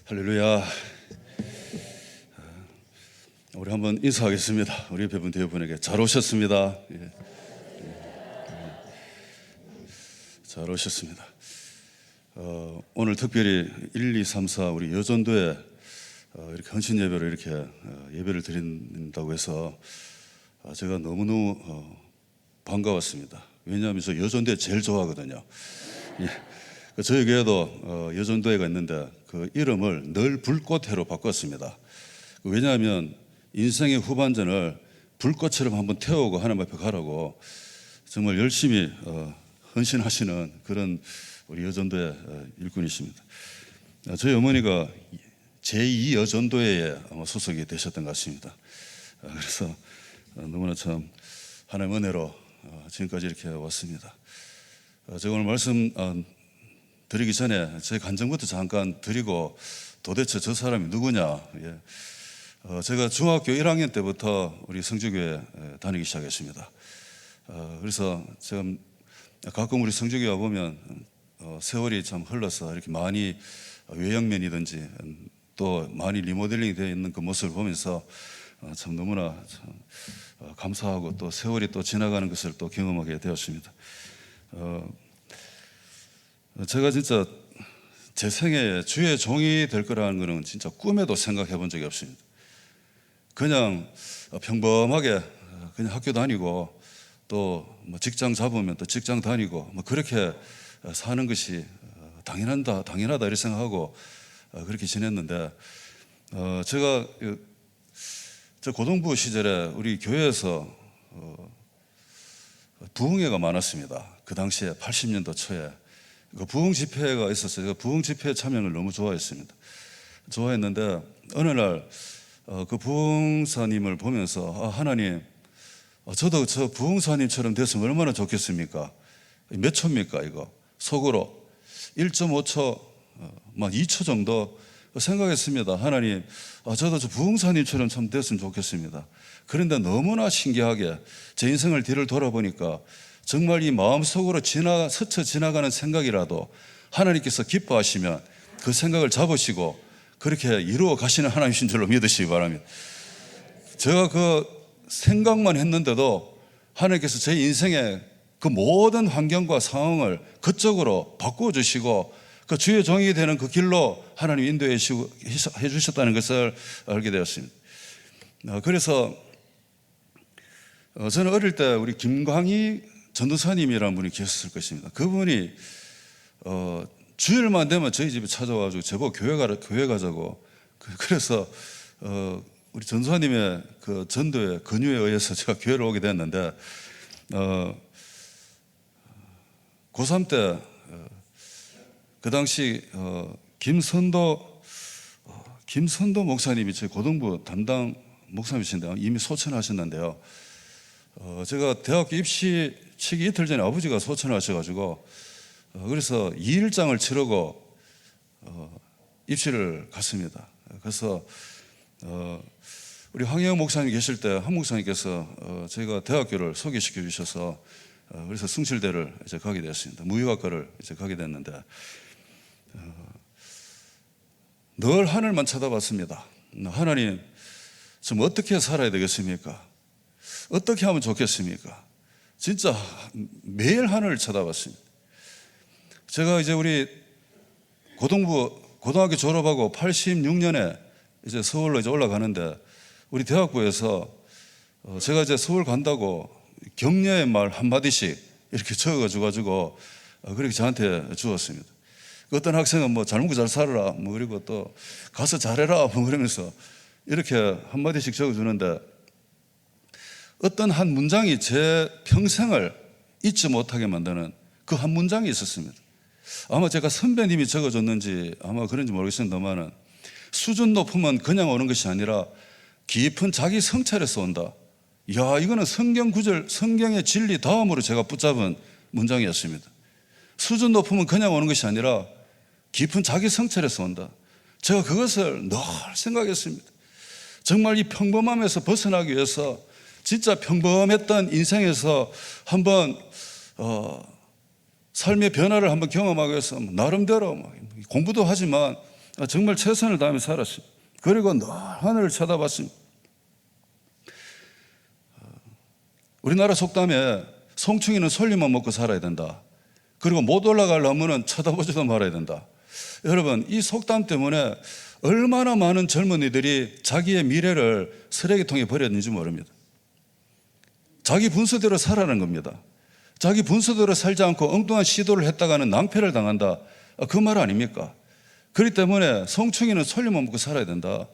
할렐루야. 우리 한번 인사하겠습니다. 우리 배분 대회분에게 잘 오셨습니다. 예. 잘 오셨습니다. 오늘 특별히 1, 2, 3, 4 우리 여전도에 이렇게 헌신 예배를 이렇게 예배를 드린다고 해서 제가 너무너무 반가웠습니다. 왜냐하면 저 여전도에 제일 좋아하거든요. 예. 저희 교회도 여전도회가 있는데 그 이름을 늘 불꽃회로 바꿨습니다. 왜냐하면 인생의 후반전을 불꽃처럼 한번 태우고 하나님 앞에 가라고 정말 열심히 헌신하시는 그런 우리 여전도회 일꾼이십니다. 저희 어머니가 제2 여전도회에 아마 소속이 되셨던 것 같습니다. 그래서 너무나 참 하나님의 은혜로 지금까지 이렇게 왔습니다. 제가 오늘 말씀 드리기 전에 제 간증부터 잠깐 드리고 도대체 저 사람이 누구냐. 제가 중학교 1학년 때부터 우리 성주교회 다니기 시작했습니다. 그래서 제가 가끔 우리 성주교회 와보면 세월이 참 흘러서 이렇게 많이 외양면이든지 또 많이 리모델링이 되어 있는 그 모습을 보면서 참 너무나 참 감사하고 또 세월이 또 지나가는 것을 또 경험하게 되었습니다. 제가 진짜 제 생애에 주의 종이 될 거라는 것은 진짜 꿈에도 생각해 본 적이 없습니다. 그냥 평범하게 그냥 학교 다니고 또 뭐 직장 잡으면 또 직장 다니고 뭐 그렇게 사는 것이 당연하다 이렇게 생각하고 그렇게 지냈는데 제가 저 고등부 시절에 우리 교회에서 부흥회가 많았습니다. 그 당시에 80년도 초에 그 부흥 집회가 있었어요. 부흥 집회 참여를 너무 좋아했는데 어느 날 그 부흥사님을 보면서 하나님, 저도 저 부흥사님처럼 됐으면 얼마나 좋겠습니까? 몇 초입니까 이거? 속으로 1.5초, 막 2초 정도 생각했습니다. 하나님, 저도 저 부흥사님처럼 참 됐으면 좋겠습니다. 그런데 너무나 신기하게 제 인생을 뒤를 돌아보니까 정말 이 마음속으로 스쳐 지나가는 생각이라도 하나님께서 기뻐하시면 그 생각을 잡으시고 그렇게 이루어 가시는 하나님이신 줄로 믿으시기 바랍니다. 제가 그 생각만 했는데도 하나님께서 제 인생의 그 모든 환경과 상황을 그쪽으로 바꾸어 주시고 그 주의 종이 되는 그 길로 하나님 인도해 주셨다는 것을 알게 되었습니다. 그래서 저는 어릴 때 우리 김광희 전도사님이라는 분이 계셨을 것입니다. 그분이 주일만 되면 저희 집에 찾아와가지고 제보 교회 가자고. 그래서 우리 전도사님의 그 전도의 권유에 의해서 제가 교회를 오게 됐는데 고3 때 그 당시 김선도 목사님이 저희 고등부 담당 목사님이신데 이미 소천하셨는데요. 제가 대학교 입시 치기 이틀 전에 아버지가 소천하셔가지고 그래서 2일장을 치르고 입시를 갔습니다. 그래서 우리 황혜영 목사님 계실 때 한 목사님께서 저희가 대학교를 소개시켜 주셔서 그래서 숭실대를 이제 가게 되었습니다. 무역학과를 이제 가게 됐는데 늘 하늘만 쳐다봤습니다. 하나님, 좀 어떻게 살아야 되겠습니까? 어떻게 하면 좋겠습니까? 진짜 매일 하늘을 쳐다봤습니다. 제가 이제 우리 고등학교 졸업하고 86년에 이제 서울로 이제 올라가는데 우리 대학부에서 제가 이제 서울 간다고 격려의 말 한마디씩 이렇게 적어가지고 그렇게 저한테 주었습니다. 어떤 학생은 뭐 잘 먹고 잘 살아라, 뭐 그리고 또 가서 잘해라, 뭐 그러면서 이렇게 한마디씩 적어주는데 어떤 한 문장이 제 평생을 잊지 못하게 만드는 그 한 문장이 있었습니다. 아마 제가 선배님이 적어줬는지 아마 그런지 모르겠습니다만은 수준 높으면 그냥 오는 것이 아니라 깊은 자기 성찰에서 온다. 이야, 이거는 성경 구절, 성경의 진리 다음으로 제가 붙잡은 문장이었습니다. 수준 높으면 그냥 오는 것이 아니라 깊은 자기 성찰에서 온다. 제가 그것을 늘 생각했습니다. 정말 이 평범함에서 벗어나기 위해서 진짜 평범했던 인생에서 한번 삶의 변화를 한번 경험하기 위해서 나름대로 공부도 하지만 정말 최선을 다하며 살았습니다. 그리고 늘 하늘을 쳐다봤습니다. 우리나라 속담에 송충이는 솔잎만 먹고 살아야 된다. 그리고 못 올라가려면 쳐다보지도 말아야 된다. 여러분, 이 속담 때문에 얼마나 많은 젊은이들이 자기의 미래를 쓰레기통에 버렸는지 모릅니다. 자기 분수대로 살아라는 겁니다. 자기 분수대로 살지 않고 엉뚱한 시도를 했다가는 낭패를 당한다. 그 말 아닙니까? 그렇기 때문에 송충이는 솔잎만 먹고 살아야 된다.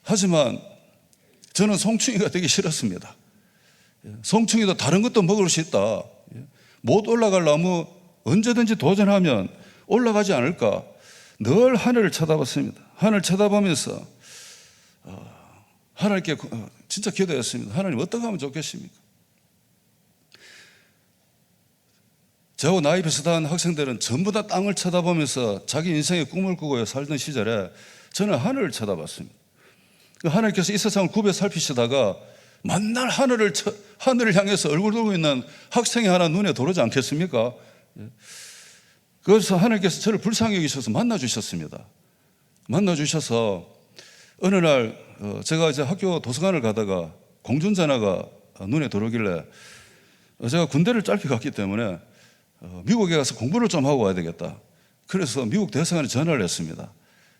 하지만 저는 송충이가 되기 싫었습니다. 송충이도 다른 것도 먹을 수 있다. 못 올라가려면 언제든지 도전하면 올라가지 않을까. 늘 하늘을 쳐다봤습니다. 하늘을 쳐다보면서 하나님께 진짜 기도했습니다. 하나님 어떻게 하면 좋겠습니까? 저하고 나이 비슷한 학생들은 전부 다 땅을 쳐다보면서 자기 인생의 꿈을 꾸고 살던 시절에 저는 하늘을 쳐다봤습니다. 하나님께서 이 세상을 굽여 살피시다가 만날 하늘을 향해서 얼굴 들고 있는 학생이 하나 눈에 들어오지 않겠습니까? 그래서 하나님께서 저를 불쌍히 여기셔서 만나주셨습니다. 만나주셔서 어느 날 제가 이제 학교 도서관을 가다가 공중전화가 눈에 들어오길래 제가 군대를 짧게 갔기 때문에 미국에 가서 공부를 좀 하고 와야 되겠다. 그래서 미국 대사관에 전화를 했습니다.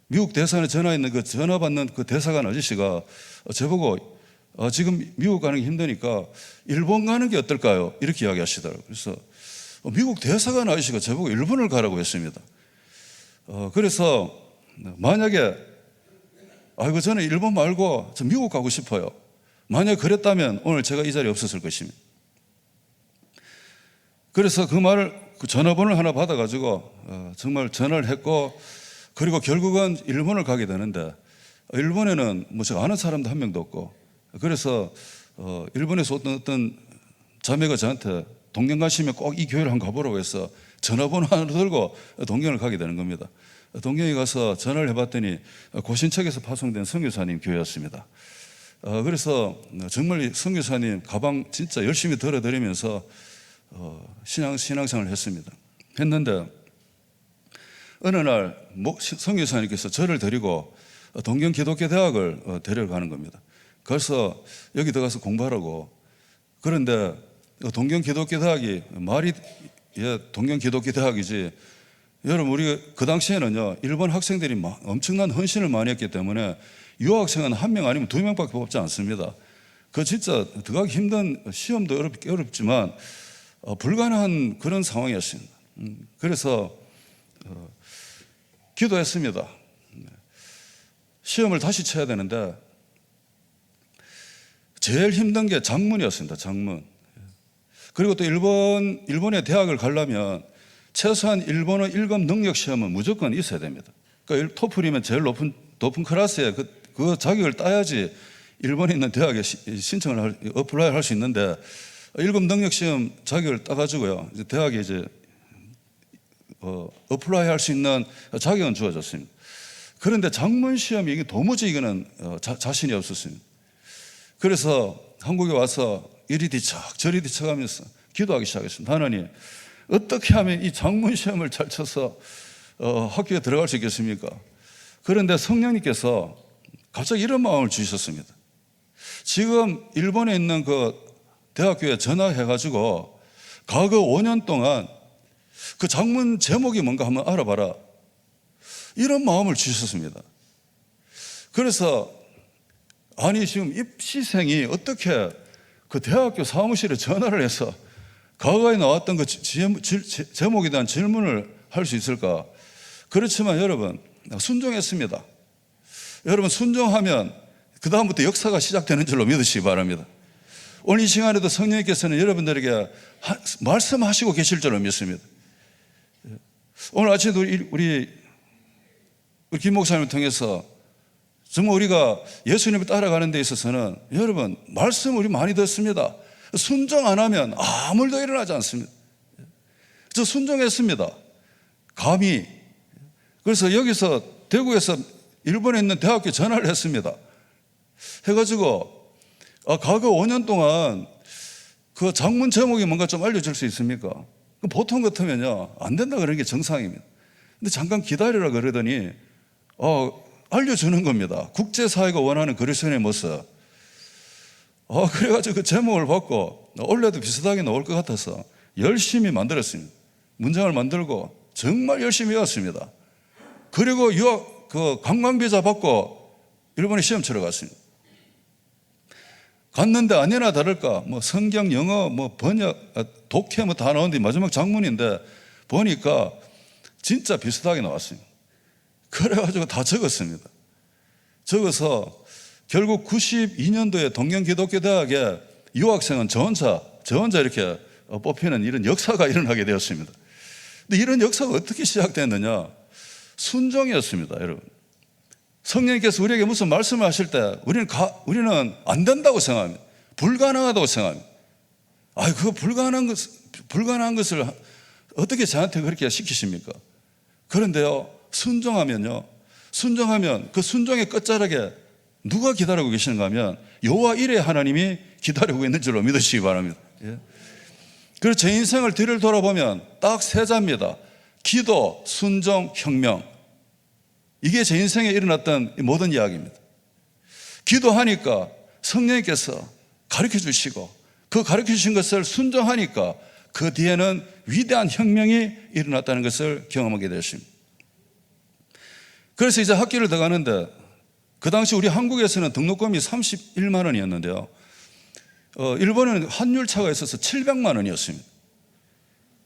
미국 대사관에 전화 있는 그 전화 받는 그 대사관 아저씨가 저보고 지금 미국 가는 게 힘드니까 일본 가는 게 어떨까요? 이렇게 이야기하시더라고요. 그래서 미국 대사관 아저씨가 저보고 일본을 가라고 했습니다. 그래서 만약에 저는 일본 말고 저 미국 가고 싶어요. 만약 그랬다면 오늘 제가 이 자리에 없었을 것입니다. 그래서 그 전화번호를 하나 받아가지고 정말 전화를 했고, 그리고 결국은 일본을 가게 되는데 일본에는 뭐 제가 아는 사람도 한 명도 없고, 그래서 일본에서 어떤 자매가 저한테 동경 가시면 꼭 이 교회를 한번 가보라고 해서 전화번호 하나 들고 동경을 가게 되는 겁니다. 동경에 가서 전화를 해봤더니 고신척에서 파송된 선교사님 교회였습니다. 그래서 정말 선교사님 가방 진짜 열심히 들어드리면서 신앙생활을 했는데 어느 날 선교사님께서 저를 데리고 동경 기독교 대학을 데려가는 겁니다. 그래서 여기 들어가서 공부하라고. 그런데 동경 기독교 대학이 말이 동경 기독교 대학이지, 여러분 우리 그 당시에는요 일본 학생들이 엄청난 헌신을 많이 했기 때문에 유학생은 한 명 아니면 두 명밖에 뽑지 않습니다. 그 진짜 들어가기 힘든, 시험도 어렵지만 불가능한 그런 상황이었습니다. 그래서 기도했습니다. 시험을 다시 쳐야 되는데 제일 힘든 게 장문이었습니다. 장문. 그리고 또 일본의 대학을 가려면 최소한 일본어 1급 능력 시험은 무조건 있어야 됩니다. 그러니까 토플이면 제일 높은 클래스에 그 자격을 따야지 일본에 있는 대학에 어플라이를 할 수 있는데 1급 능력 시험 자격을 따가지고요 이제 대학에 어플라이 할 수 있는 자격은 주어졌습니다. 그런데 장문 시험이 이게 도무지 이거는 자신이 없었습니다. 그래서 한국에 와서 이리 뒤척 저리 뒤척 하면서 기도하기 시작했습니다. 하나님, 어떻게 하면 이 장문 시험을 잘 쳐서 학교에 들어갈 수 있겠습니까? 그런데 성령님께서 갑자기 이런 마음을 주셨습니다. 지금 일본에 있는 그 대학교에 전화해가지고 과거 5년 동안 그 장문 제목이 뭔가 한번 알아봐라. 이런 마음을 주셨습니다. 그래서 지금 입시생이 어떻게 그 대학교 사무실에 전화를 해서 과거에 나왔던 그 제목에 대한 질문을 할 수 있을까? 그렇지만 여러분 순종했습니다. 여러분 순종하면 그 다음부터 역사가 시작되는 줄로 믿으시기 바랍니다. 오늘 이 시간에도 성령님께서는 여러분들에게 말씀하시고 계실 줄로 믿습니다. 오늘 아침에도 우리 김 목사님을 통해서 정말 우리가 예수님을 따라가는 데 있어서는 여러분 말씀 우리 많이 듣습니다. 순종 안 하면 아무 일도 일어나지 않습니다. 저 순종했습니다. 감히. 그래서 여기서 대구에서 일본에 있는 대학교에 전화를 했습니다. 해가지고 과거 5년 동안 그 장문 제목이 뭔가 좀 알려줄 수 있습니까? 보통 같으면요, 안 된다 그러는 게 정상입니다. 근데 잠깐 기다리라 그러더니, 알려주는 겁니다. 국제사회가 원하는 그리스도인의 모습. 그래가지고 그 제목을 받고, 원래도 비슷하게 나올 것 같아서 열심히 만들었습니다. 문장을 만들고, 정말 열심히 외웠습니다. 그리고 관광비자 받고, 일본에 시험 치러 갔습니다. 갔는데 아니나 다를까, 성경, 영어, 번역, 독해 다 나오는데 마지막 장문인데 보니까 진짜 비슷하게 나왔어요. 그래가지고 다 적었습니다. 적어서 결국 92년도에 동경기독교대학에 유학생은 저 혼자 이렇게 뽑히는 이런 역사가 일어나게 되었습니다. 근데 이런 역사가 어떻게 시작됐느냐? 순종이었습니다, 여러분. 성령님께서 우리에게 무슨 말씀을 하실 때 우리는 안 된다고 생각합니다. 불가능하다고 생각합니다. 그거 불가능한 것을 어떻게 저한테 그렇게 시키십니까? 그런데요, 순종하면 그 순종의 끝자락에 누가 기다리고 계시는가 하면 여호와 이레 하나님이 기다리고 있는 줄로 믿으시기 바랍니다. 그래서 제 인생을 뒤를 돌아보면 딱 세 자입니다. 기도, 순종, 혁명. 이게 제 인생에 일어났던 모든 이야기입니다. 기도하니까 성령님께서 가르쳐 주시고, 그 가르쳐 주신 것을 순종하니까 그 뒤에는 위대한 혁명이 일어났다는 것을 경험하게 되었습니다. 그래서 이제 학교를 들어가는데, 그 당시 우리 한국에서는 등록금이 31만 원이었는데요, 일본에는 환율차가 있어서 700만 원이었습니다.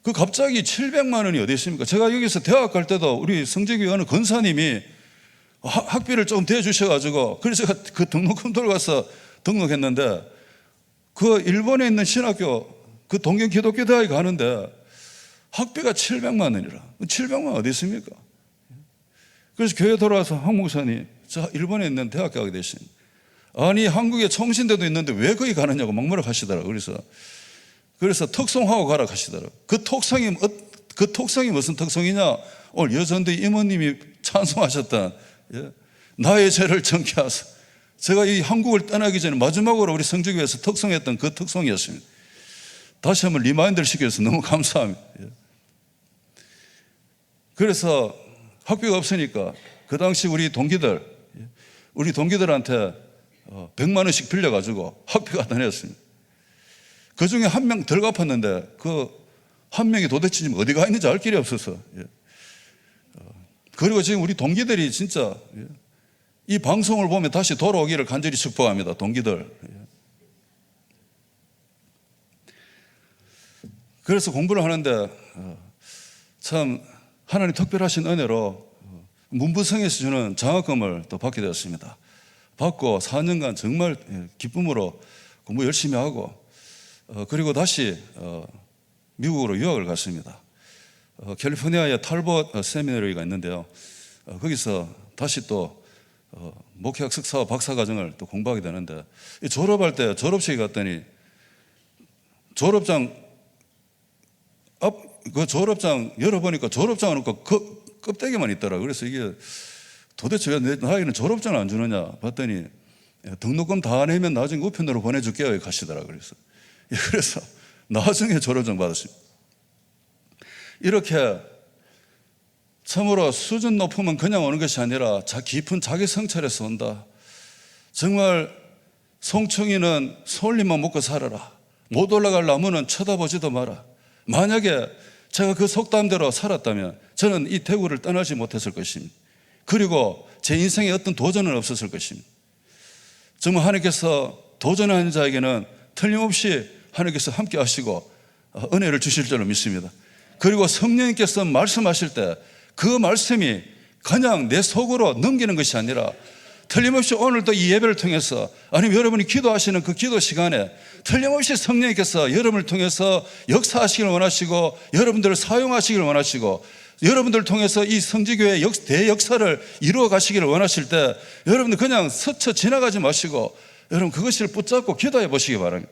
그 갑자기 700만 원이 어디 있습니까? 제가 여기서 대학 갈 때도 우리 성직위 어느 권사님이 학비를 좀 대주셔가지고, 그래서 제가 그 등록금 들어가서 등록했는데, 그 일본에 있는 신학교, 그 동경기독교대학에 가는데 학비가 700만 원이라. 700만 원 어디 있습니까? 그래서 교회 돌아와서 한 목사님, 저 일본에 있는 대학 가게 되신, 아니 한국에 총신대도 있는데 왜 거기 가느냐고 막무라 하시더라고요. 그래서 특송하고 가라 하시더라고요. 그 특성이 무슨 특성이냐? 오늘 여전대 이모님이 찬송하셨던 나의 죄를 정케하사. 제가 이 한국을 떠나기 전에 마지막으로 우리 성직교회에서 특송했던 그 특송이었습니다. 다시 한번 리마인드를 시켜서 너무 감사합니다. 그래서 학비가 없으니까 그 당시 우리 동기들한테 100만 원씩 빌려가지고 학비가 다녔습니다. 그 중에 한 명 덜 갚았는데 그 한 명이 도대체 지금 어디 가 있는지 알 길이 없어서. 그리고 지금 우리 동기들이 진짜 이 방송을 보면 다시 돌아오기를 간절히 축복합니다. 동기들. 그래서 공부를 하는데 참 하나님 특별하신 은혜로 문부성에서 주는 장학금을 또 받게 되었습니다. 받고 4년간 정말 기쁨으로 공부 열심히 하고, 그리고 다시 미국으로 유학을 갔습니다. 캘리포니아에 탈봇 세미나리가 있는데요, 거기서 다시 또 목회학 석사와 박사과정을 또 공부하게 되는데, 졸업할 때 졸업식에 갔더니 졸업장 열어보니까 졸업장은 없고 껍데기만 있더라고요. 그래서 이게 도대체 왜 나에게는 졸업장을 안 주느냐 봤더니, 등록금 다 내면 나중에 우편으로 보내줄게요 가시더라고요. 그래서 나중에 졸업장 받았습니다. 이렇게 참으로 수준 높으면 그냥 오는 것이 아니라 깊은 자기 성찰에서 온다. 정말 송충이는 솔잎만 먹고 살아라. 못 올라갈 나무는 쳐다보지도 마라. 만약에 제가 그 속담대로 살았다면 저는 이 대구를 떠나지 못했을 것입니다. 그리고 제 인생에 어떤 도전은 없었을 것입니다. 정말 하나님께서 도전하는 자에게는 틀림없이 하나님께서 함께 하시고 은혜를 주실 줄로 믿습니다. 그리고 성령님께서 말씀하실 때 그 말씀이 그냥 내 속으로 넘기는 것이 아니라 틀림없이 오늘도 이 예배를 통해서, 아니면 여러분이 기도하시는 그 기도 시간에 틀림없이 성령님께서 여러분을 통해서 역사하시길 원하시고, 여러분들을 사용하시길 원하시고, 여러분들을 통해서 이 성지교회의 대역사를 이루어 가시기를 원하실 때, 여러분들 그냥 스쳐 지나가지 마시고 여러분 그것을 붙잡고 기도해 보시기 바랍니다.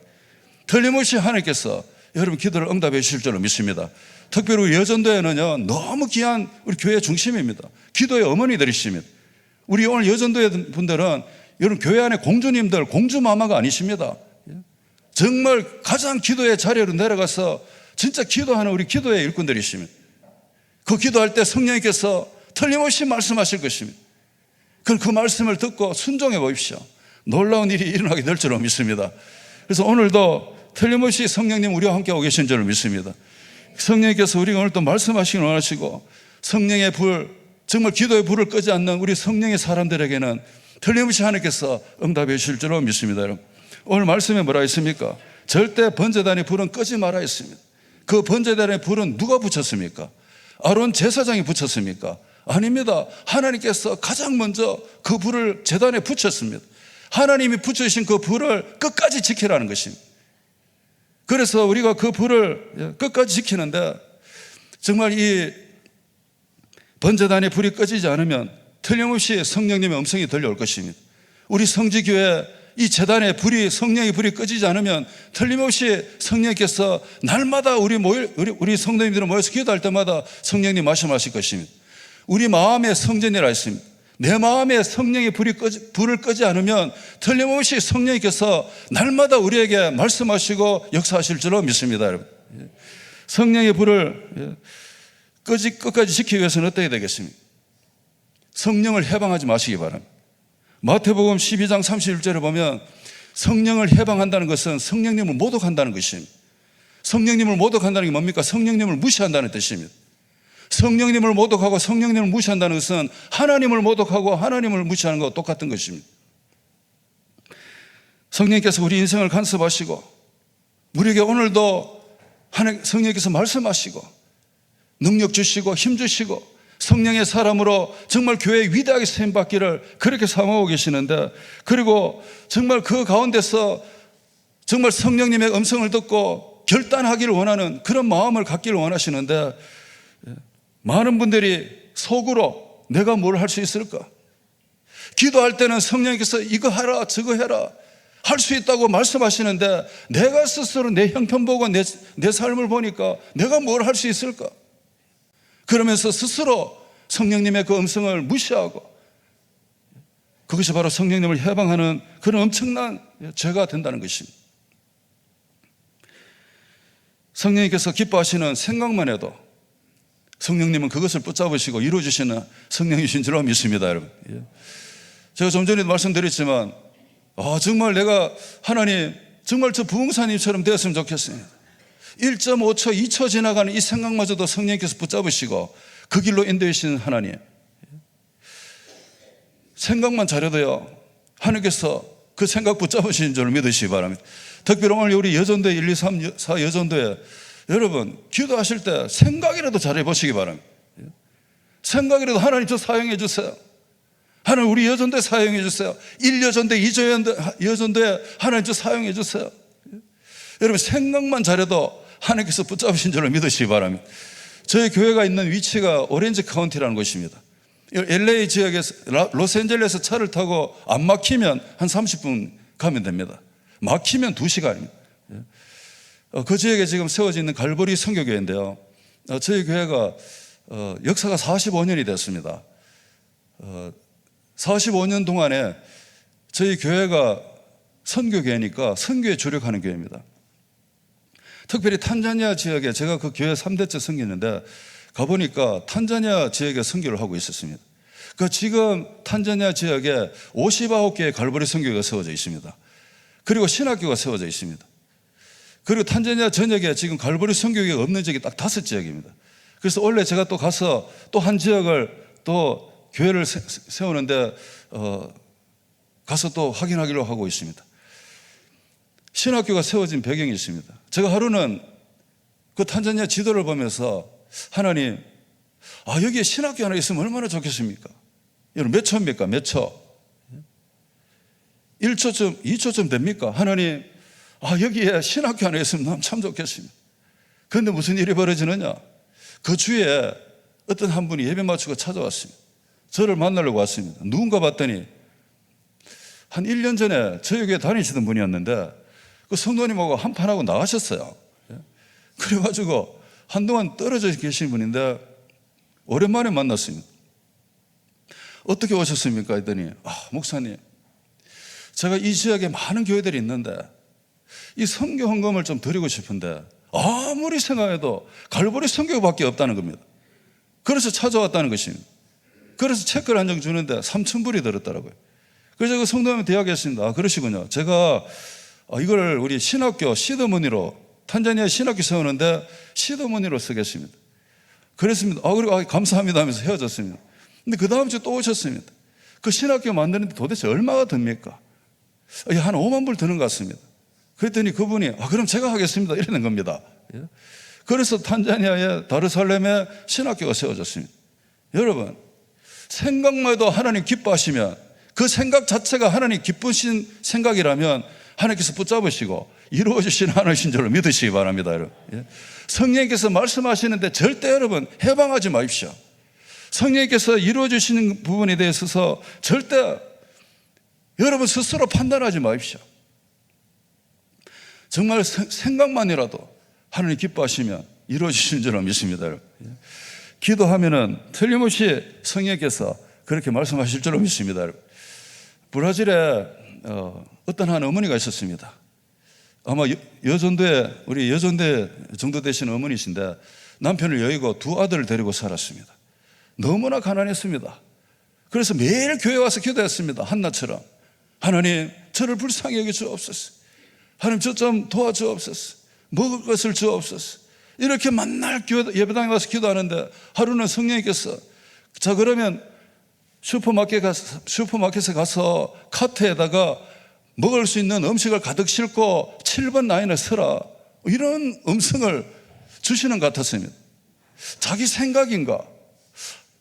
틀림없이 하나님께서 여러분 기도를 응답해 주실 줄로 믿습니다. 특별히 우리 여전도에는요, 너무 귀한 우리 교회 중심입니다. 기도의 어머니들이십니다. 우리 오늘 여전도회 분들은 여러분 교회 안에 공주님들, 공주마마가 아니십니다. 정말 가장 기도의 자리로 내려가서 진짜 기도하는 우리 기도의 일꾼들이십니다. 그 기도할 때 성령님께서 틀림없이 말씀하실 것입니다. 그 말씀을 듣고 순종해 보십시오. 놀라운 일이 일어나게 될 줄로 믿습니다. 그래서 오늘도 틀림없이 성령님 우리와 함께 오고 계신 줄로 믿습니다. 성령님께서 우리가 오늘 또 말씀하시길 원하시고 성령의 불, 정말 기도의 불을 끄지 않는 우리 성령의 사람들에게는 틀림없이 하나님께서 응답해 주실 줄로 믿습니다. 여러분, 오늘 말씀에 뭐라 했습니까? 절대 번제단의 불은 끄지 말아 했습니다. 그 번제단의 불은 누가 붙였습니까? 아론 제사장이 붙였습니까? 아닙니다. 하나님께서 가장 먼저 그 불을 제단에 붙였습니다. 하나님이 붙여주신 그 불을 끝까지 지키라는 것입니다. 그래서 우리가 그 불을 끝까지 지키는데 정말 이 번제단의 불이 꺼지지 않으면 틀림없이 성령님의 음성이 들려올 것입니다. 우리 성지교회 이 제단의 불이, 성령의 불이 꺼지지 않으면 틀림없이 성령께서 날마다 우리 성도님들은 모여서 기도할 때마다 성령님 말씀하실 것입니다. 우리 마음의 성전이라 했습니다. 내 마음에 성령의 불을 끄지 않으면 틀림없이 성령께서 날마다 우리에게 말씀하시고 역사하실 줄로 믿습니다. 여러분, 성령의 불을 끝까지 지키기 위해서는 어떻게 되겠습니까? 성령을 해방하지 마시기 바랍니다. 마태복음 12장 31절에 보면 성령을 해방한다는 것은 성령님을 모독한다는 것입니다. 성령님을 모독한다는 게 뭡니까? 성령님을 무시한다는 뜻입니다. 성령님을 모독하고 성령님을 무시한다는 것은 하나님을 모독하고 하나님을 무시하는 것과 똑같은 것입니다. 성령님께서 우리 인생을 간섭하시고 우리에게 오늘도 성령님께서 말씀하시고 능력 주시고 힘 주시고 성령의 사람으로 정말 교회에 위대하게 쓰임받기를 그렇게 사모하고 계시는데, 그리고 정말 그 가운데서 정말 성령님의 음성을 듣고 결단하기를 원하는 그런 마음을 갖기를 원하시는데, 많은 분들이 속으로 내가 뭘 할 수 있을까? 기도할 때는 성령님께서 이거 해라 저거 해라 할 수 있다고 말씀하시는데 내가 스스로 내 형편 보고 내 삶을 보니까 내가 뭘 할 수 있을까? 그러면서 스스로 성령님의 그 음성을 무시하고, 그것이 바로 성령님을 해방하는 그런 엄청난 죄가 된다는 것입니다. 성령님께서 기뻐하시는 생각만 해도 성령님은 그것을 붙잡으시고 이루어주시는 성령이신 줄로 믿습니다. 여러분, 제가 좀 전에도 말씀드렸지만 정말 내가 하나님 정말 저 부흥사님처럼 되었으면 좋겠습니다. 1.5초 2초 지나가는 이 생각마저도 성령님께서 붙잡으시고 그 길로 인도하시는 하나님, 생각만 잘해도요 하나님께서 그 생각 붙잡으시는 줄 믿으시기 바랍니다. 특별히 오늘 우리 여전도회 1, 2, 3, 4 여전도회 여러분 기도하실 때 생각이라도 잘해 보시기 바랍니다. 생각이라도 하나님 저 사용해 주세요. 하나님 우리 여전도회 사용해 주세요. 1여전도회 2여전도회 하나님 저 사용해 주세요. 여러분 생각만 잘해도 하나님께서 붙잡으신 줄을 믿으시기 바랍니다. 저희 교회가 있는 위치가 오렌지 카운티라는 곳입니다. LA 지역에서 로스앤젤레스 차를 타고 안 막히면 한 30분 가면 됩니다. 막히면 2시간입니다. 그 지역에 지금 세워져 있는 갈보리 선교교회인데요, 저희 교회가 역사가 45년이 됐습니다. 45년 동안에 저희 교회가 선교교회니까 선교에 주력하는 교회입니다. 특별히 탄자니아 지역에 제가 그 교회 3대째 섬기는데 가보니까 탄자니아 지역에 선교를 하고 있었습니다. 지금 탄자니아 지역에 59개의 갈보리 선교회가 세워져 있습니다. 그리고 신학교가 세워져 있습니다. 그리고 탄자니아 전역에 지금 갈보리 선교회가 없는 지역이 딱 5지역입니다. 그래서 원래 제가 또 가서 또 한 지역을 또 교회를 세우는데 가서 또 확인하기로 하고 있습니다. 신학교가 세워진 배경이 있습니다. 제가 하루는 그 탄자니아 지도를 보면서 하나님, 여기에 신학교 하나 있으면 얼마나 좋겠습니까? 여러분 몇 초입니까? 몇 초? 1초쯤, 2초쯤 됩니까? 하나님, 여기에 신학교 하나 있으면 참 좋겠습니다. 그런데 무슨 일이 벌어지느냐? 그 주에 어떤 한 분이 예배 마치고 찾아왔습니다. 저를 만나려고 왔습니다. 누군가 봤더니 한 1년 전에 저희 교회 다니시던 분이었는데 그 성도님하고 한판하고 나가셨어요. 그래가지고 한동안 떨어져 계신 분인데 오랜만에 만났습니다. 어떻게 오셨습니까? 했더니 목사님, 제가 이 지역에 많은 교회들이 있는데 이 선교 헌금을 좀 드리고 싶은데 아무리 생각해도 갈보리 성교밖에 없다는 겁니다. 그래서 찾아왔다는 것입니다. 그래서 체크를 한 장 주는데 3,000불이 들었더라고요. 그래서 그 성도님한테 이야기했습니다. 그러시군요. 제가 이걸 우리 신학교 시드머니로, 탄자니아 신학교 세우는데 시드머니로 쓰겠습니다. 그랬습니다. 그리고 감사합니다 하면서 헤어졌습니다. 근데 그 다음 주에 또 오셨습니다. 그 신학교 만드는데 도대체 얼마가 듭니까? 한 5만 불 드는 것 같습니다. 그랬더니 그분이 그럼 제가 하겠습니다 이러는 겁니다. 그래서 탄자니아의 다르살렘에 신학교가 세워졌습니다. 여러분, 생각만 해도 하나님 기뻐하시면, 그 생각 자체가 하나님 기쁘신 생각이라면 하나님께서 붙잡으시고 이루어주시는 하나님이신 줄로 믿으시기 바랍니다. 여러분, 성령님께서 말씀하시는데 절대 여러분 해방하지 마십시오. 성령님께서 이루어주시는 부분에 대해서 절대 여러분 스스로 판단하지 마십시오. 정말 생각만이라도 하나님 기뻐하시면 이루어지시는 줄로 믿습니다. 여러분, 기도하면은 틀림없이 성령께서 그렇게 말씀하실 줄로 믿습니다. 여러분, 브라질에 어떤 한 어머니가 있었습니다. 아마 여전도에, 우리 여전대 정도 되시는 어머니신데 남편을 여의고 두 아들을 데리고 살았습니다. 너무나 가난했습니다. 그래서 매일 교회 와서 기도했습니다. 한나처럼 하나님 저를 불쌍히 여겨 주옵소서, 하나님 저 좀 도와주옵소서, 먹을 것을 주옵소서. 이렇게 맨날 예배당에 와서 기도하는데 하루는 성령님께서 자 그러면 슈퍼마켓에 가서 카트에다가 먹을 수 있는 음식을 가득 싣고 7번 라인에 서라, 이런 음성을 주시는 것 같았습니다. 자기 생각인가?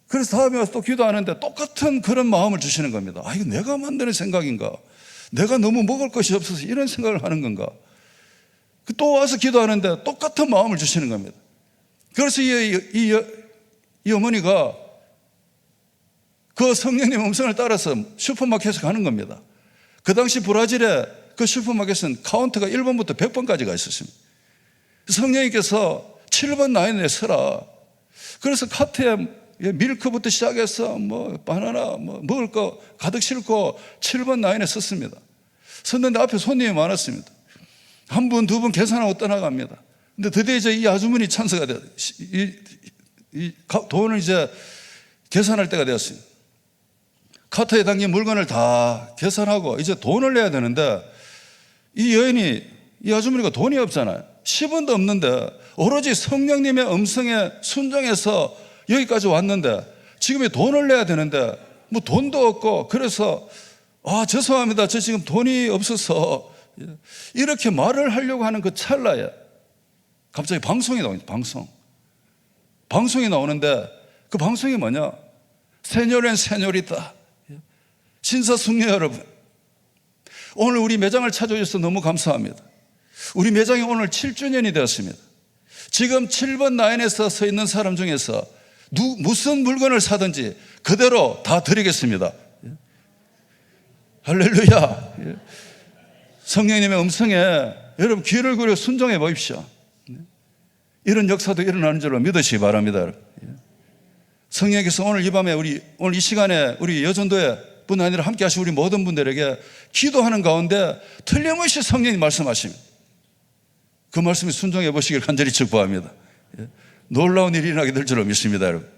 그래서 다음에 와서 또 기도하는데 똑같은 그런 마음을 주시는 겁니다. 이거 내가 만드는 생각인가? 내가 너무 먹을 것이 없어서 이런 생각을 하는 건가? 또 와서 기도하는데 똑같은 마음을 주시는 겁니다. 그래서 이 어머니가 그 성령님 음성을 따라서 슈퍼마켓에 가는 겁니다. 그 당시 브라질에 그 슈퍼마켓은 카운트가 1번부터 100번까지가 있었습니다. 성령님께서 7번 라인에 서라. 그래서 카트에 밀크부터 시작해서 바나나 먹을 거 가득 싣고 7번 라인에 섰습니다. 섰는데 앞에 손님이 많았습니다. 한 분, 두 분 계산하고 떠나갑니다. 근데 드디어 이제 이 아주머니 찬스가 돼요. 돈을 이제 계산할 때가 되었습니다. 카트에 담긴 물건을 다 계산하고 이제 돈을 내야 되는데 이 여인이, 이 아주머니가 돈이 없잖아요. 10원도 없는데 오로지 성령님의 음성에 순종해서 여기까지 왔는데 지금 돈을 내야 되는데 돈도 없고, 그래서 죄송합니다, 저 지금 돈이 없어서, 이렇게 말을 하려고 하는 그 찰나에 갑자기 방송이 나옵니다. 방송이 나오는데 그 방송이 뭐냐? 세뇨렌 세뇨리타, 신사숙녀 여러분, 오늘 우리 매장을 찾아주셔서 너무 감사합니다. 우리 매장이 오늘 7주년이 되었습니다. 지금 7번 라인에서 서 있는 사람 중에서 무슨 물건을 사든지 그대로 다 드리겠습니다. 할렐루야. 성령님의 음성에 여러분 귀를 기울여 순종해 보십시오. 이런 역사도 일어나는 줄로 믿으시기 바랍니다. 성령께서 오늘 이 밤에 오늘 이 시간에 우리 여전도의 뿐 아니라 함께 하신 우리 모든 분들에게 기도하는 가운데 틀림없이 성령이 말씀하십니다. 그 말씀에 순종해 보시길 간절히 축복합니다. 놀라운 일이 일어나게 될 줄로 믿습니다. 여러분,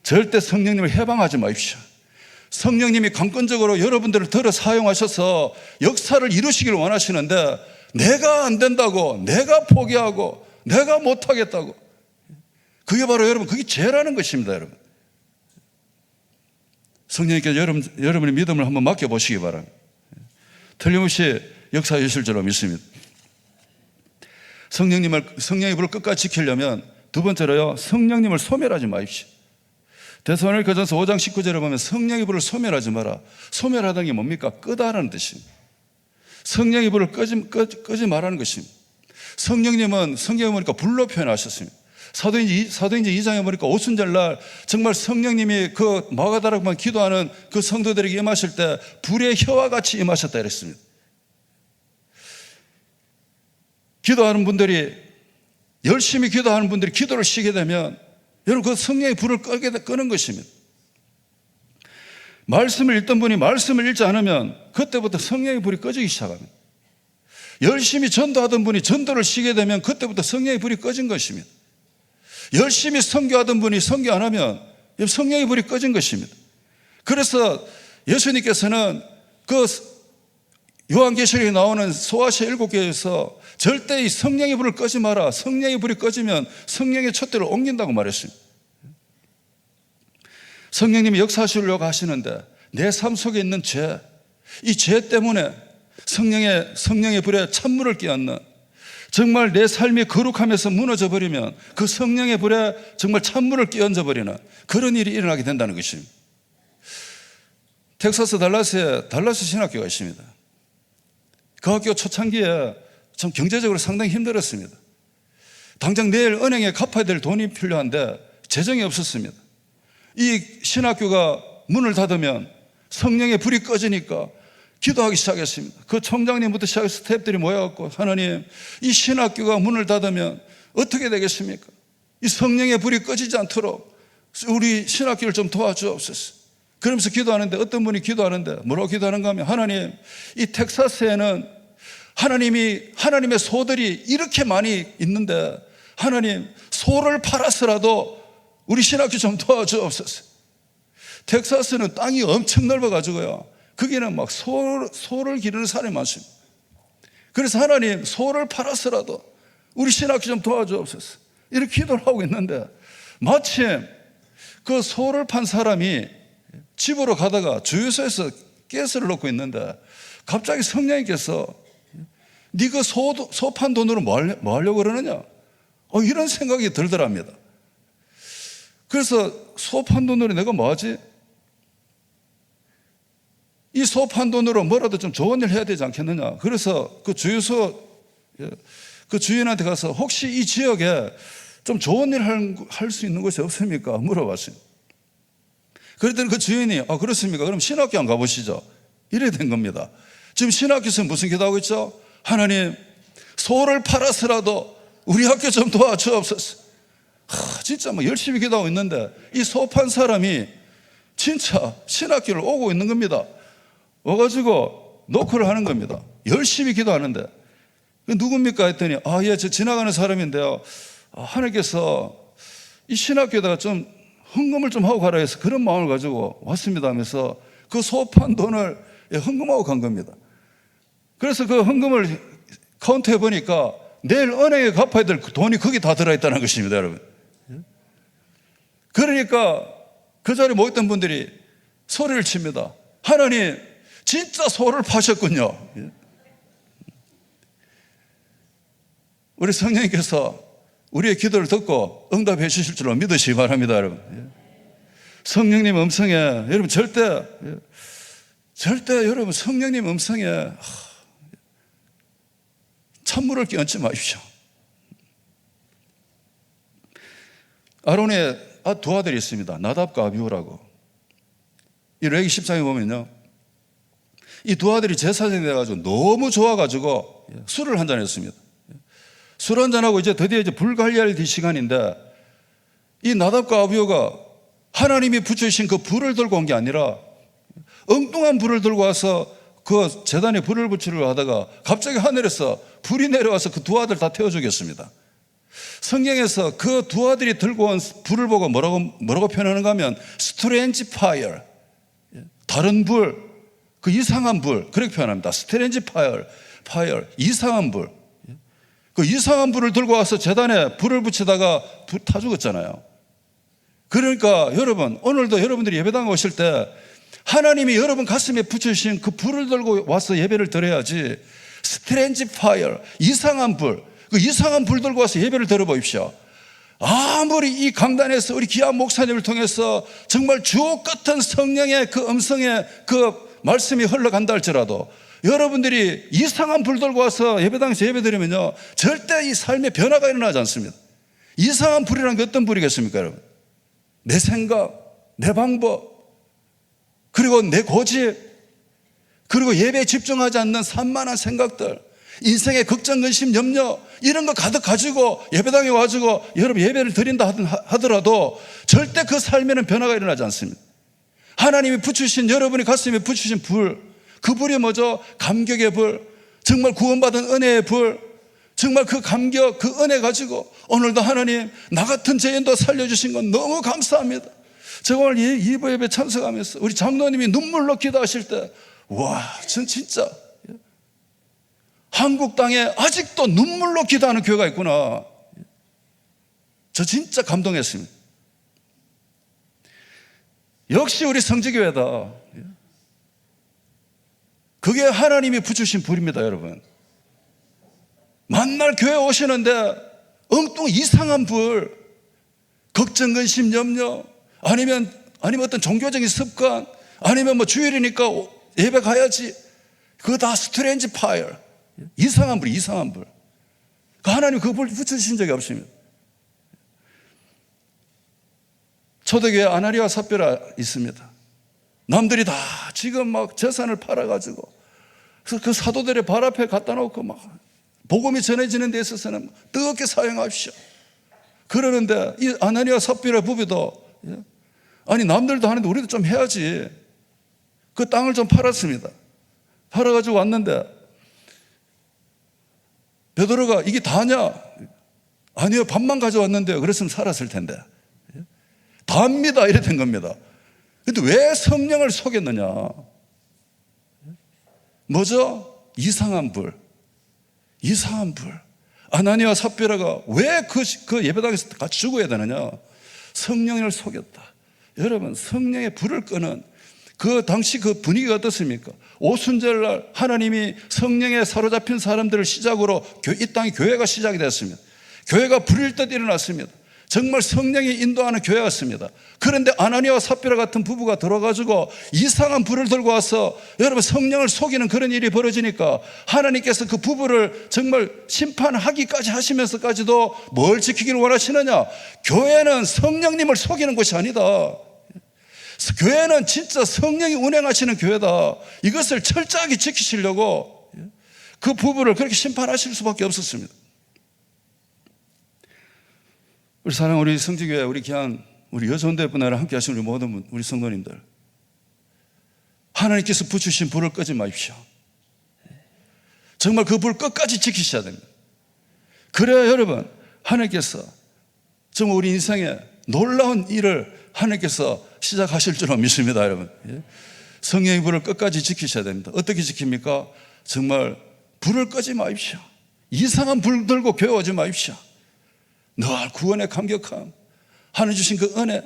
절대 성령님을 해방하지 마십시오. 성령님이 강권적으로 여러분들을 들어 사용하셔서 역사를 이루시기를 원하시는데 내가 안 된다고, 내가 포기하고, 내가 못하겠다고, 그게 바로 여러분, 그게 죄라는 것입니다. 여러분, 성령님께 여러분의 믿음을 한번 맡겨보시기 바랍니다. 틀림없이 역사해 주실 줄로 믿습니다. 성령의 불을 끝까지 지키려면 두 번째로요, 성령님을 소멸하지 마십시오. 데살로니가전서 5장 19절에 보면 성령의 불을 소멸하지 마라. 소멸하다는 게 뭡니까? 끄다라는 뜻입니다. 성령의 불을 끄지 말라는 것입니다. 성령님은 성경에 보니까 불로 표현하셨습니다. 사도행전 2장에 보니까 오순절날 정말 성령님이 그 마가다락만 기도하는 그 성도들에게 임하실 때 불의 혀와 같이 임하셨다 이랬습니다. 기도하는 분들이, 열심히 기도하는 분들이 기도를 쉬게 되면 여러분 그 성령의 불을 끄는 것입니다. 말씀을 읽던 분이 말씀을 읽지 않으면 그때부터 성령의 불이 꺼지기 시작합니다. 열심히 전도하던 분이 전도를 쉬게 되면 그때부터 성령의 불이 꺼진 것입니다. 열심히 선교하던 분이 선교 안 하면 성령의 불이 꺼진 것입니다. 그래서 예수님께서는 그 요한계시록에 나오는 소아시아 7교회에서 절대 이 성령의 불을 꺼지 마라. 성령의 불이 꺼지면 성령의 촛대를 옮긴다고 말했습니다. 성령님이 역사하시려고 하시는데 내 삶 속에 있는 죄, 이 죄 때문에 성령의 불에 찬물을 끼얹는, 정말 내 삶이 거룩하면서 무너져 버리면 그 성령의 불에 정말 찬물을 끼얹어 버리는 그런 일이 일어나게 된다는 것입니다. 텍사스 달라스에 달라스 신학교가 있습니다. 그 학교 초창기에 참 경제적으로 상당히 힘들었습니다. 당장 내일 은행에 갚아야 될 돈이 필요한데 재정이 없었습니다. 이 신학교가 문을 닫으면 성령의 불이 꺼지니까 기도하기 시작했습니다. 그 총장님부터 시작해서 스태프들이 모여갖고, 하나님, 이 신학교가 문을 닫으면 어떻게 되겠습니까? 이 성령의 불이 꺼지지 않도록 우리 신학교를 좀 도와주옵소서. 그러면서 기도하는데, 어떤 분이 기도하는데 뭐라고 기도하는가 하면, 하나님, 이 텍사스에는 하나님의 소들이 이렇게 많이 있는데 하나님, 소를 팔아서라도 우리 신학교 좀 도와주옵소서. 텍사스는 땅이 엄청 넓어가지고요, 거기는 막 소를 기르는 사람이 많습니다. 그래서 하나님, 소를 팔아서라도 우리 신학교 좀 도와주옵소서, 이렇게 기도를 하고 있는데, 마침 그 소를 판 사람이 집으로 가다가 주유소에서 가스를 넣고 있는데 갑자기 성령님께서 네 그 소 판 돈으로 뭐 하려고 그러느냐, 이런 생각이 들더랍니다. 그래서 소 판 돈으로 내가 뭐 하지? 이 소 판 돈으로 뭐라도 좀 좋은 일 해야 되지 않겠느냐. 그래서 그 주유소 그 주인한테 가서 혹시 이 지역에 좀 좋은 일 할 수 있는 곳이 없습니까? 물어봤어요. 그랬더니 그 주인이 그렇습니까? 그럼 신학교 안 가보시죠. 이래 된 겁니다. 지금 신학교에서 무슨 기도하고 있죠? 하나님, 소를 팔아서라도 우리 학교 좀 도와주옵소서. 진짜 뭐 열심히 기도하고 있는데 이 소 판 사람이 진짜 신학교를 오고 있는 겁니다. 와가지고 노크를 하는 겁니다. 열심히 기도하는데, 누굽니까 했더니 예, 저 지나가는 사람인데요, 하나님께서 이 신학교에다가 좀 헌금을 좀 하고 가라 해서 그런 마음을 가지고 왔습니다 하면서 그 소 판 돈을 헌금하고 간 겁니다. 그래서 그 헌금을 카운트해 보니까 내일 은행에 갚아야 될 돈이 거기 다 들어있다는 것입니다, 여러분. 그러니까 그 자리에 모였던 분들이 소리를 칩니다. 하나님, 진짜 소를 파셨군요. 우리 성령님께서 우리의 기도를 듣고 응답해 주실 줄로 믿으시기 바랍니다, 여러분. 성령님 음성에, 여러분 절대 여러분 성령님 음성에 찬물을 끼얹지 마십시오. 아론의 두 아들이 있습니다. 나답과 아비후라고. 이 레위기 10장에 보면요, 이 두 아들이 제사장이 돼가지고 너무 좋아가지고 술을 한잔 했습니다. 술 한잔하고 드디어 불 관리할 시간인데, 이 나답과 아비후가 하나님이 붙여주신 그 불을 들고 온 게 아니라 엉뚱한 불을 들고 와서 그 제단에 불을 붙이려고 하다가 갑자기 하늘에서 불이 내려와서 그 두 아들 다 태워 죽였습니다. 성경에서 그 두 아들이 들고 온 불을 보고 뭐라고 표현하는가 하면 스트레인지 파이어, 다른 불, 그 이상한 불, 그렇게 표현합니다. 스트레인지 파이어, 이상한 불. 그 이상한 불을 들고 와서 제단에 불을 붙이다가 불 타 죽었잖아요. 그러니까 여러분, 오늘도 여러분들이 예배당 오실 때 하나님이 여러분 가슴에 붙여주신 그 불을 들고 와서 예배를 드려야지, 스트레인지 파이어, 이상한 불, 그 이상한 불 들고 와서 예배를 들어보십시오. 아무리 이 강단에서 우리 귀한 목사님을 통해서 정말 주옥 같은 성령의 그 음성의 그 말씀이 흘러간다 할지라도 여러분들이 이상한 불 들고 와서 예배당에서 예배 드리면요, 절대 이 삶의 변화가 일어나지 않습니다. 이상한 불이란 게 어떤 불이겠습니까, 여러분? 내 생각, 내 방법, 그리고 내 고집, 그리고 예배에 집중하지 않는 산만한 생각들, 인생의 걱정, 근심, 염려, 이런 거 가득 가지고 예배당에 와가지고 여러분 예배를 드린다 하더라도 절대 그 삶에는 변화가 일어나지 않습니다. 하나님이 붙이신, 여러분이 가슴에 붙이신 불, 그 불이 뭐죠? 감격의 불, 정말 구원받은 은혜의 불, 정말 그 감격, 그 은혜 가지고 오늘도 하나님 나 같은 죄인도 살려주신 건 너무 감사합니다. 제가 오늘 이 2부 예배 참석하면서 우리 장로님이 눈물로 기도하실 때 와, 전 진짜 한국 땅에 아직도 눈물로 기도하는 교회가 있구나. 저 진짜 감동했습니다. 역시 우리 성지교회다. 그게 하나님이 붙이신 불입니다, 여러분. 만날 교회 오시는데 엉뚱 이상한 불, 걱정, 근심, 염려, 아니면 어떤 종교적인 습관, 아니면 뭐 주일이니까 예배 가야지. 그거 다 스트레인지 파이어. 이상한 불, 이상한 불. 하나님 그 불 붙이신 적이 없습니다. 초대교회 아나니아와 삽비라 있습니다. 남들이 다 지금 막 재산을 팔아가지고 그래서 그 사도들의 발 앞에 갖다 놓고 막 복음이 전해지는 데 있어서는 뜨겁게 사용하십시오. 그러는데 이 아나니아와 삽비라 부부도 아니 남들도 하는데 우리도 좀 해야지. 그 땅을 좀 팔았습니다. 팔아가지고 왔는데 베드로가 이게 다냐? 아니요, 밥만 가져왔는데요. 그랬으면 살았을 텐데. 다입니다. 이래 된 겁니다. 근데 왜 성령을 속였느냐? 뭐죠? 이상한 불. 이상한 불. 아나니아와 삽비라가 왜 그 예배당에서 같이 죽어야 되느냐? 성령을 속였다. 여러분, 성령의 불을 끄는 그 당시 그 분위기가 어떻습니까? 오순절날 하나님이 성령에 사로잡힌 사람들을 시작으로 이 땅의 교회가 시작이 됐습니다. 교회가 불일 듯 일어났습니다. 정말 성령이 인도하는 교회였습니다. 그런데 아나니아와 삽비라 같은 부부가 들어가지고 이상한 불을 들고 와서 여러분 성령을 속이는 그런 일이 벌어지니까 하나님께서 그 부부를 정말 심판하기까지 하시면서까지도 뭘 지키기를 원하시느냐? 교회는 성령님을 속이는 곳이 아니다. 교회는 진짜 성령이 운행하시는 교회다. 이것을 철저하게 지키시려고 그 부부를 그렇게 심판하실 수밖에 없었습니다. 우리 사랑 우리 성지교회 우리 귀한 우리 여전대뿐 아니라 함께 하신 우리 모든 우리 성도님들, 하나님께서 붙이신 불을 끄지 마십시오. 정말 그 불 끝까지 지키셔야 됩니다. 그래야 여러분 하나님께서 정말 우리 인생에 놀라운 일을 하나님께서 시작하실 줄로 믿습니다. 여러분, 성령의 불을 끝까지 지키셔야 됩니다. 어떻게 지킵니까? 정말 불을 끄지 마십시오. 이상한 불 들고 교회 오지 마십시오. 늘 구원의 감격함, 하나님 주신 그 은혜,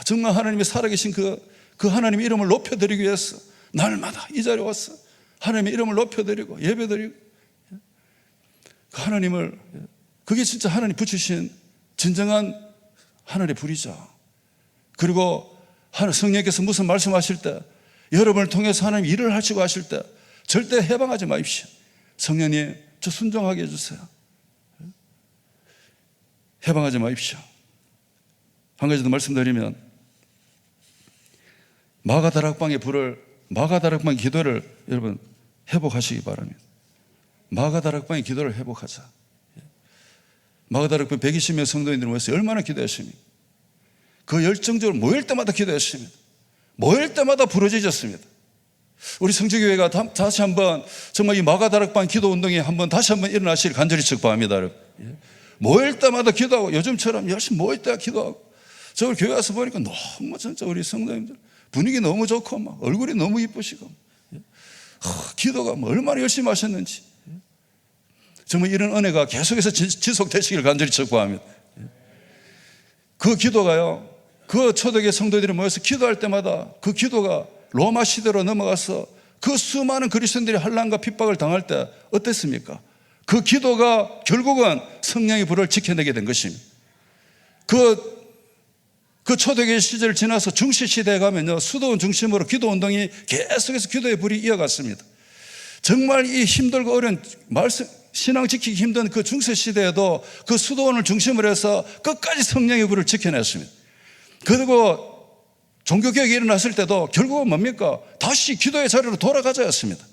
정말 하나님이 살아계신 그 하나님의 이름을 높여드리기 위해서 날마다 이 자리에 와서 하나님의 이름을 높여드리고 예배드리고 그 하나님을, 그게 진짜 하나님 붙이신 진정한 하늘의 불이죠. 그리고 성령께서 무슨 말씀하실 때, 여러분을 통해서 하나님 일을 하시고 하실 때 절대 해방하지 마십시오. 성령님, 저 순종하게 해주세요. 해방하지 마십시오. 한 가지 더 말씀드리면, 마가다락방의 불을, 마가다락방 기도를 여러분 회복하시기 바랍니다. 마가다락방의 기도를 회복하자. 마가다락방 120명 성도인들을 위해서 얼마나 기도했습니까? 그 열정적으로 모일 때마다 기도했습니다. 모일 때마다 부러지셨습니다. 우리 성지교회가 다시 한번 정말 이 마가다락방 기도 운동이 한번 다시 한번 일어나시길 간절히 축복합니다. 여러분. 모일 때마다 기도하고 요즘처럼 열심히 모일 때마다 기도하고, 저걸 교회 와서 보니까 너무 진짜 우리 성도님들 분위기 너무 좋고 막 얼굴이 너무 이쁘시고 기도가 뭐 얼마나 열심히 하셨는지, 정말 이런 은혜가 계속해서 지속되시길 간절히 축복합니다. 그 기도가요, 그 초대교회 성도들이 모여서 기도할 때마다 그 기도가 로마 시대로 넘어가서 그 수많은 그리스도인들이 환난과 핍박을 당할 때 어땠습니까? 그 기도가 결국은 성령의 불을 지켜내게 된 것입니다. 그 초대교회 시절을 지나서 중시시대에 가면요, 수도원 중심으로 기도운동이 계속해서 기도의 불이 이어갔습니다. 정말 이 힘들고 어려운 신앙 지키기 힘든 그 중세시대에도 그 수도원을 중심으로 해서 끝까지 성령의 불을 지켜냈습니다. 그리고 종교개혁이 일어났을 때도 결국은 뭡니까? 다시 기도의 자리로 돌아가자였습니다.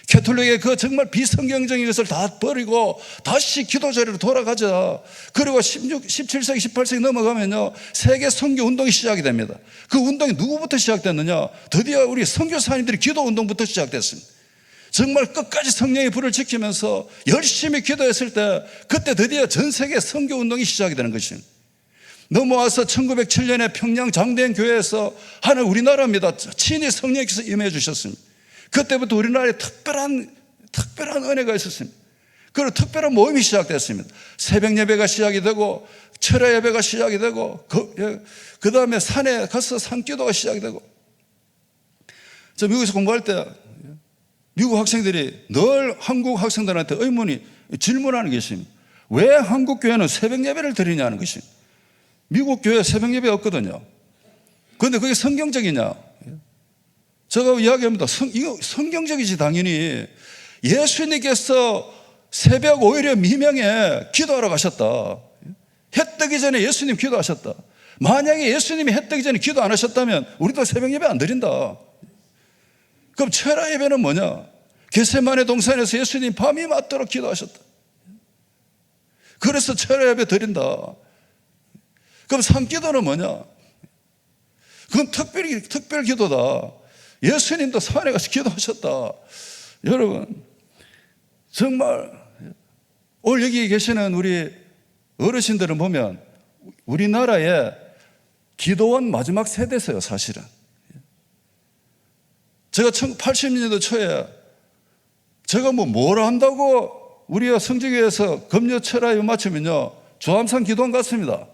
캐톨릭의 그 정말 비성경적인 것을 다 버리고 다시 기도 자리로 돌아가자. 그리고 17세기, 18세기 넘어가면요, 세계 선교 운동이 시작이 됩니다. 그 운동이 누구부터 시작됐느냐? 드디어 우리 선교사님들이 기도 운동부터 시작됐습니다. 정말 끝까지 성령의 불을 지키면서 열심히 기도했을 때 그때 드디어 전 세계 선교운동이 시작이 되는 것입니다. 넘어와서 1907년에 평양 장대현 교회에서 하는 우리나라입니다. 친히 성령께서 임해 주셨습니다. 그때부터 우리나라에 특별한 은혜가 있었습니다. 그리고 특별한 모임이 시작됐습니다. 새벽 예배가 시작이 되고 철야 예배가 시작이 되고 그 다음에 산에 가서 산기도가 시작이 되고. 저 미국에서 공부할 때 미국 학생들이 늘 한국 학생들한테 질문하는 게 있습니다. 왜 한국 교회는 새벽 예배를 드리냐는 것입니다. 미국 교회 새벽 예배 없거든요. 그런데 그게 성경적이냐? 제가 이야기합니다. 이거 성경적이지 당연히. 예수님께서 새벽 오히려 미명에 기도하러 가셨다. 해 뜨기 전에 예수님 기도하셨다. 만약에 예수님이 해 뜨기 전에 기도 안 하셨다면 우리도 새벽 예배 안 드린다. 그럼 철야 예배는 뭐냐? 겟세마네 동산에서 예수님 밤이 맞도록 기도하셨다. 그래서 철야 예배 드린다. 그럼 산기도는 뭐냐? 그건 특별 기도다. 예수님도 산에 가서 기도하셨다. 여러분, 정말 오늘 여기 계시는 우리 어르신들을 보면 우리나라의 기도원 마지막 세대세요, 사실은. 제가 1980년도 초에 제가 뭘 한다고 우리가 성지교회에서 금요 철야에 마치면요, 조암산 기도원 갔습니다.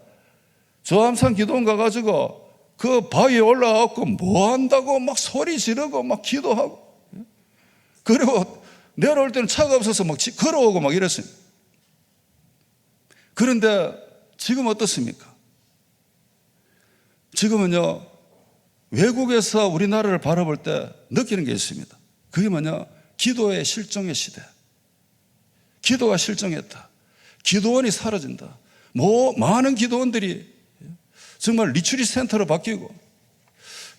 조암산 기도원 가가지고 그 바위에 올라가고 뭐 한다고 막 소리 지르고 막 기도하고, 그리고 내려올 때는 차가 없어서 막 걸어오고 막 이랬어요. 그런데 지금 어떻습니까? 지금은요, 외국에서 우리나라를 바라볼 때 느끼는 게 있습니다. 그게 뭐냐? 기도의 실종의 시대. 기도가 실종했다. 기도원이 사라진다. 많은 기도원들이 정말 리트릿 센터로 바뀌고,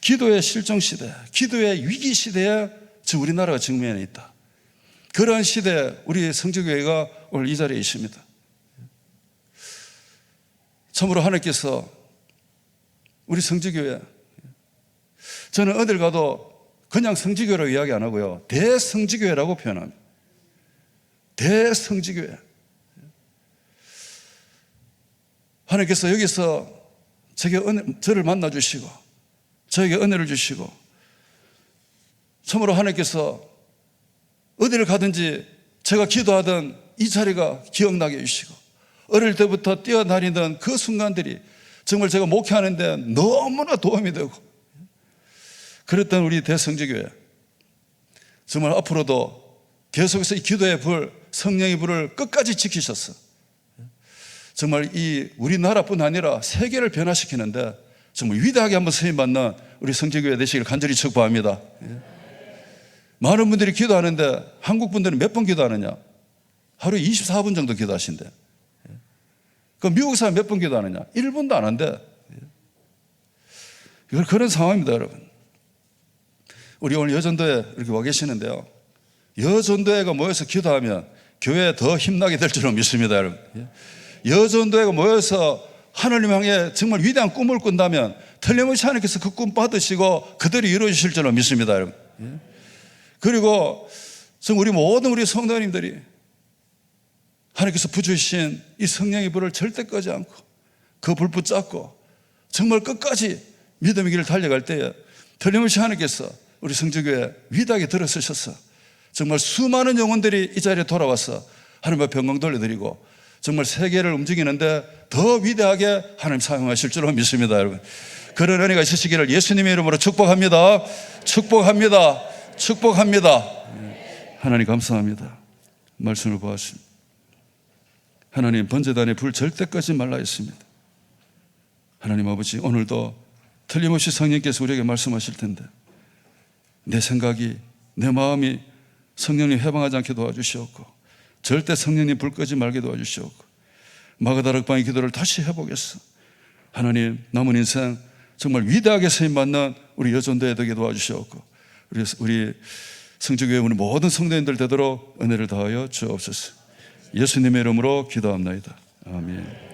기도의 실종 시대, 기도의 위기 시대에 지금 우리나라가 직면해 있다. 그런 시대에 우리 성지교회가 오늘 이 자리에 있습니다. 참으로 하나님께서 우리 성지교회, 저는 어딜 가도 그냥 성지교회라고 이야기 안 하고요, 대성지교회라고 표현합니다. 대성지교회. 하나님께서 여기서 저를 만나주시고 저에게 은혜를 주시고, 참으로 하나님께서 어디를 가든지 제가 기도하던 이 자리가 기억나게 해주시고, 어릴 때부터 뛰어다니던 그 순간들이 정말 제가 목회하는데 너무나 도움이 되고, 그랬던 우리 대성지교회, 정말 앞으로도 계속해서 이 기도의 불, 성령의 불을 끝까지 지키셔서 정말 이 우리나라뿐 아니라 세계를 변화시키는데 정말 위대하게 한번 쓰임받는 우리 성지교회 되시길 간절히 축복합니다. 많은 분들이 기도하는데 한국 분들은 몇 번 기도하느냐? 하루에 24분 정도 기도하신대. 그럼 미국 사람 몇 번 기도하느냐? 1분도 안 한대. 그런 상황입니다, 여러분. 우리 오늘 여전도에 이렇게 와 계시는데요, 여전도회가 모여서 기도하면 교회에 더 힘나게 될 줄로 믿습니다, 여러분. 여전도회가 모여서 하나님 향해 정말 위대한 꿈을 꾼다면 틀림없이 하나님께서 그 꿈 받으시고 그대로 이루어지실 줄로 믿습니다, 여러분. 그리고 우리 모든 우리 성도님들이 하나님께서 부주신 이 성령의 불을 절대 끄지 않고 그 불 붙잡고 정말 끝까지 믿음의 길을 달려갈 때에 틀림없이 하나님께서 우리 성지교회 위대하게 들어서셔서 정말 수많은 영혼들이 이 자리에 돌아와서 하나님 앞에 영광 돌려드리고 정말 세계를 움직이는데 더 위대하게 하나님 사용하실 줄로 믿습니다, 여러분. 그런 은혜가 있으시기를 예수님의 이름으로 축복합니다. 축복합니다. 축복합니다. 하나님 감사합니다. 말씀을 보았습니다. 하나님, 번제단의 불 절대 끄지 말라 했습니다. 하나님 아버지, 오늘도 틀림없이 성령께서 우리에게 말씀하실 텐데 내 생각이, 내 마음이 성령님 해방하지 않게 도와주시옵고, 절대 성령님 불 끄지 말게 도와주시옵고, 마가다락방의 기도를 다시 해보겠어. 하나님, 남은 인생 정말 위대하게 쓰임받는 우리 여전도회 되게 도와주시옵고, 우리 성지교회 우리 모든 성도님들 되도록 은혜를 다하여 주옵소서. 예수님의 이름으로 기도합나이다. 아멘.